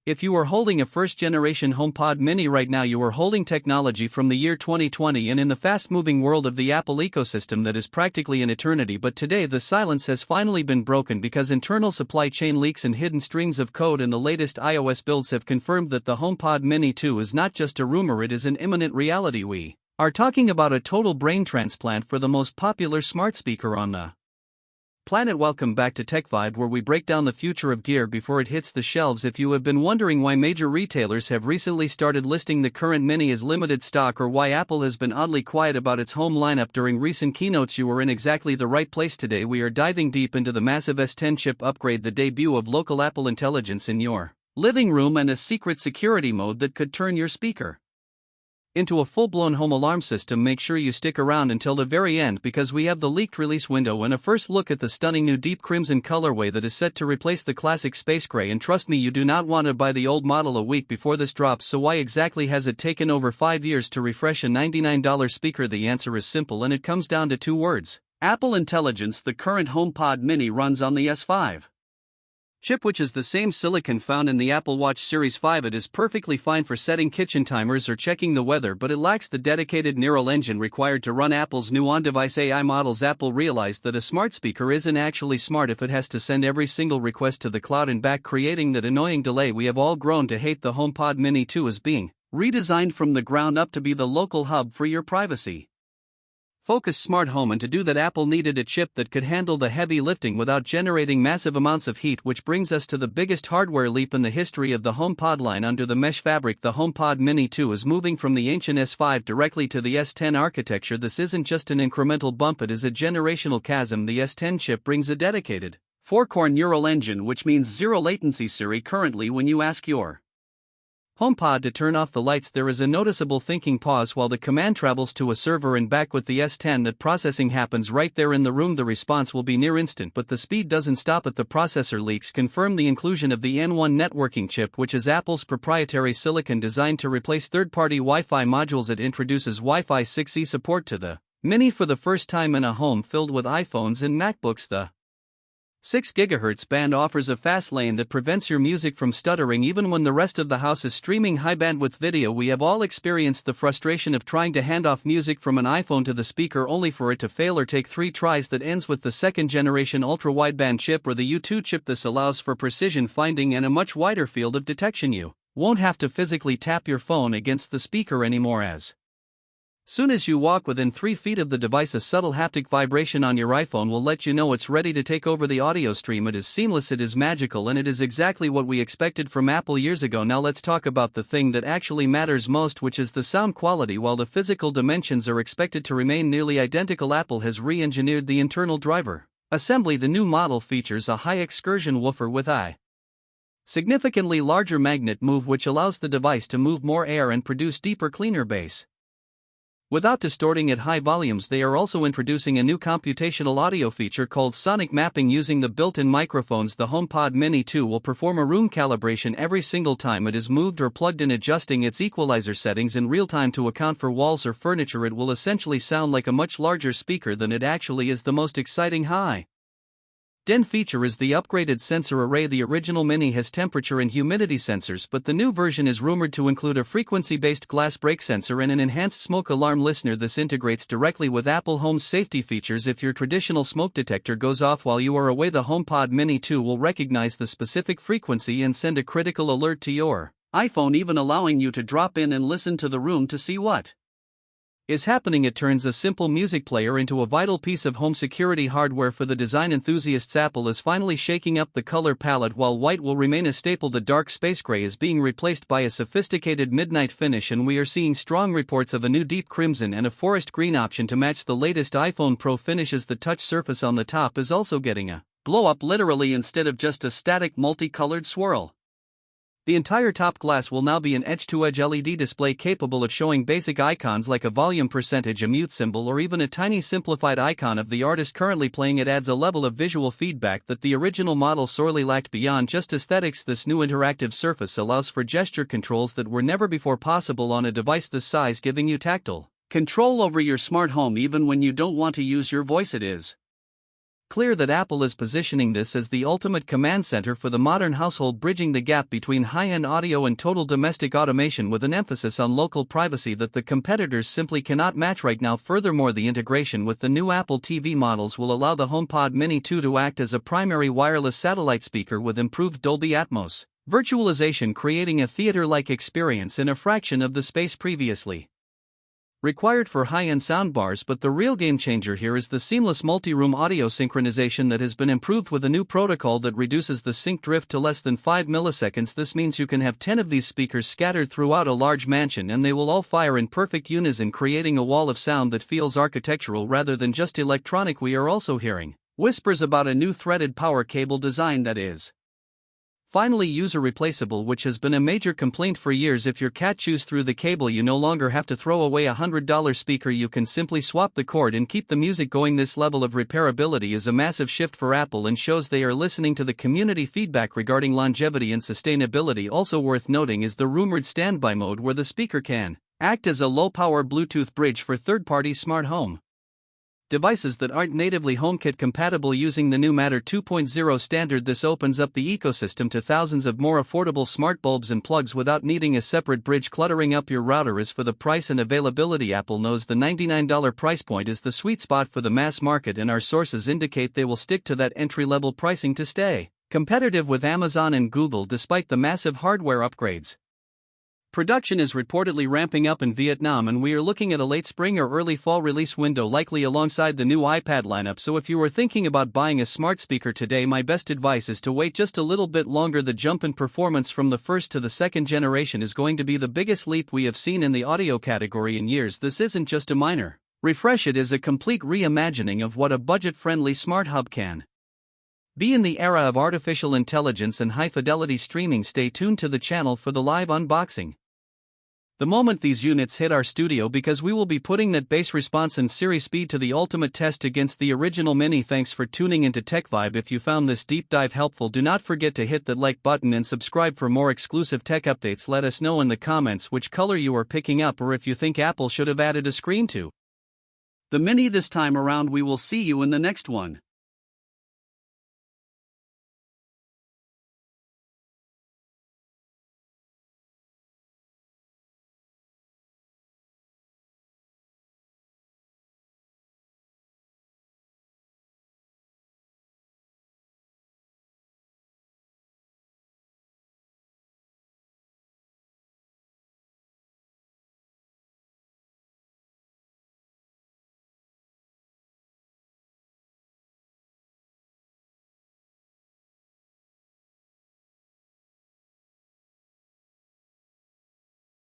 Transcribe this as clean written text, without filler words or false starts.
If you are holding a first-generation HomePod Mini right now, you are holding technology from the year 2020 and in the fast-moving world of the Apple ecosystem that is practically an eternity. But today the silence has finally been broken because internal supply chain leaks and hidden strings of code in the latest iOS builds have confirmed that the HomePod Mini 2 is not just a rumor, it is an imminent reality. We are talking about a total brain transplant for the most popular smart speaker on the planet. Welcome back to TechVibe, where we break down the future of gear before it hits the shelves. If you have been wondering why major retailers have recently started listing the current Mini as limited stock, or why Apple has been oddly quiet about its home lineup during recent keynotes, you are in exactly the right place. Today we are diving deep into the massive S10 chip upgrade, the debut of local Apple intelligence in your living room, and a secret security mode that could turn your speaker into a full-blown home alarm system. Make sure you stick around until the very end, because we have the leaked release window and a first look at the stunning new deep crimson colorway that is set to replace the classic space gray. And trust me, you do not want to buy the old model a week before this drops. So why exactly has it taken over 5 years to refresh a $99 speaker? The answer is simple, and it comes down to two words: Apple Intelligence. The current HomePod Mini runs on the S5 chip, which is the same silicon found in the Apple Watch Series 5. It is perfectly fine for setting kitchen timers or checking the weather, but it lacks the dedicated neural engine required to run Apple's new on-device AI models. Apple realized that a smart speaker isn't actually smart if it has to send every single request to the cloud and back, creating that annoying delay we have all grown to hate. The HomePod Mini 2 is being redesigned from the ground up to be the local hub for your privacy focused smart home, and to do that Apple needed a chip that could handle the heavy lifting without generating massive amounts of heat, which brings us to the biggest hardware leap in the history of the HomePod line. Under the mesh fabric, the HomePod Mini 2 is moving from the ancient S5 directly to the S10 architecture. This isn't just an incremental bump, it is a generational chasm. The S10 chip brings a dedicated 4-core neural engine, which means zero latency. Siri, currently when you ask your HomePod to turn off the lights, there is a noticeable thinking pause while the command travels to a server and back. With the S10, that processing happens right there in the room. The response will be near instant, but the speed doesn't stop at the processor. Leaks confirm the inclusion of the N1 networking chip, which is Apple's proprietary silicon designed to replace third-party Wi-Fi modules. It introduces Wi-Fi 6E support to the Mini for the first time in a home filled with iPhones and MacBooks. The 6 GHz band offers a fast lane that prevents your music from stuttering even when the rest of the house is streaming high bandwidth video. We have all experienced the frustration of trying to hand off music from an iPhone to the speaker only for it to fail or take 3 tries. That ends with the 2nd generation Ultra Wideband chip, or the U2 chip. This allows for precision finding and a much wider field of detection. You won't have to physically tap your phone against the speaker anymore. As soon as you walk within 3 feet of the device, a subtle haptic vibration on your iPhone will let you know it's ready to take over the audio stream. It is seamless, it is magical, and it is exactly what we expected from Apple years ago. Now let's talk about the thing that actually matters most, which is the sound quality. While the physical dimensions are expected to remain nearly identical, Apple has re-engineered the internal driver assembly. The new model features a high excursion woofer with a significantly larger magnet move, which allows the device to move more air and produce deeper, cleaner bass without distorting at high volumes. They are also introducing a new computational audio feature called sonic mapping. Using the built-in microphones, the HomePod Mini 2 will perform a room calibration every single time it is moved or plugged in, adjusting its equalizer settings in real time to account for walls or furniture. It will essentially sound like a much larger speaker than it actually is. The most exciting high-end feature is the upgraded sensor array. The original Mini has temperature and humidity sensors, but the new version is rumored to include a frequency-based glass break sensor and an enhanced smoke alarm listener. This integrates directly with Apple Home's safety features. If your traditional smoke detector goes off while you are away, the HomePod Mini 2 will recognize the specific frequency and send a critical alert to your iPhone, even allowing you to drop in and listen to the room to see what is happening. It turns a simple music player into a vital piece of home security hardware for the design enthusiasts. Apple is finally shaking up the color palette. While white will remain a staple, the dark space gray is being replaced by a sophisticated midnight finish, and we are seeing strong reports of a new deep crimson and a forest green option to match the latest iPhone Pro finishes. The touch surface on the top is also getting a glow up, literally, instead of just a static multicolored swirl. The entire top glass will now be an edge-to-edge LED display capable of showing basic icons like a volume percentage, a mute symbol, or even a tiny simplified icon of the artist currently playing. It adds a level of visual feedback that the original model sorely lacked. Beyond just aesthetics, this new interactive surface allows for gesture controls that were never before possible on a device this size, giving you tactile control over your smart home even when you don't want to use your voice. It is Clear that Apple is positioning this as the ultimate command center for the modern household, bridging the gap between high-end audio and total domestic automation with an emphasis on local privacy that the competitors simply cannot match right now. Furthermore, the integration with the new Apple TV models will allow the HomePod Mini 2 to act as a primary wireless satellite speaker with improved Dolby Atmos virtualization, creating a theater-like experience in a fraction of the space previously required for high-end soundbars. But the real game-changer here is the seamless multi-room audio synchronization that has been improved with a new protocol that reduces the sync drift to less than 5 milliseconds. This means you can have 10 of these speakers scattered throughout a large mansion and they will all fire in perfect unison, creating a wall of sound that feels architectural rather than just electronic. We are also hearing whispers about a new threaded power cable design that is finally user replaceable, which has been a major complaint for years. If your cat chews through the cable, you no longer have to throw away a $100 speaker. You can simply swap the cord and keep the music going. This level of repairability is a massive shift for Apple and shows they are listening to the community feedback regarding longevity and sustainability. Also worth noting is the rumored standby mode, where the speaker can act as a low-power Bluetooth bridge for third-party smart home devices that aren't natively HomeKit compatible using the new Matter 2.0 standard. This opens up the ecosystem to thousands of more affordable smart bulbs and plugs without needing a separate bridge cluttering up your router. As for the price and availability, Apple knows the $99 price point is the sweet spot for the mass market, and our sources indicate they will stick to that entry-level pricing to stay competitive with Amazon and Google despite the massive hardware upgrades. Production is reportedly ramping up in Vietnam, and we are looking at a late spring or early fall release window, likely alongside the new iPad lineup. So if you are thinking about buying a smart speaker today, my best advice is to wait just a little bit longer. The jump in performance from the first to the second generation is going to be the biggest leap we have seen in the audio category in years. This isn't just a minor refresh, it is a complete reimagining of what a budget-friendly smart hub can be in the era of artificial intelligence and high-fidelity streaming. Stay tuned to the channel for the live unboxing the moment these units hit our studio, because we will be putting that bass response and Siri speed to the ultimate test against the original Mini. Thanks for tuning into TechVibe. If you found this deep dive helpful, do not forget to hit that like button and subscribe for more exclusive tech updates. Let us know in the comments which color you are picking up, or if you think Apple should have added a screen to the Mini this time around. We will see you in the next one.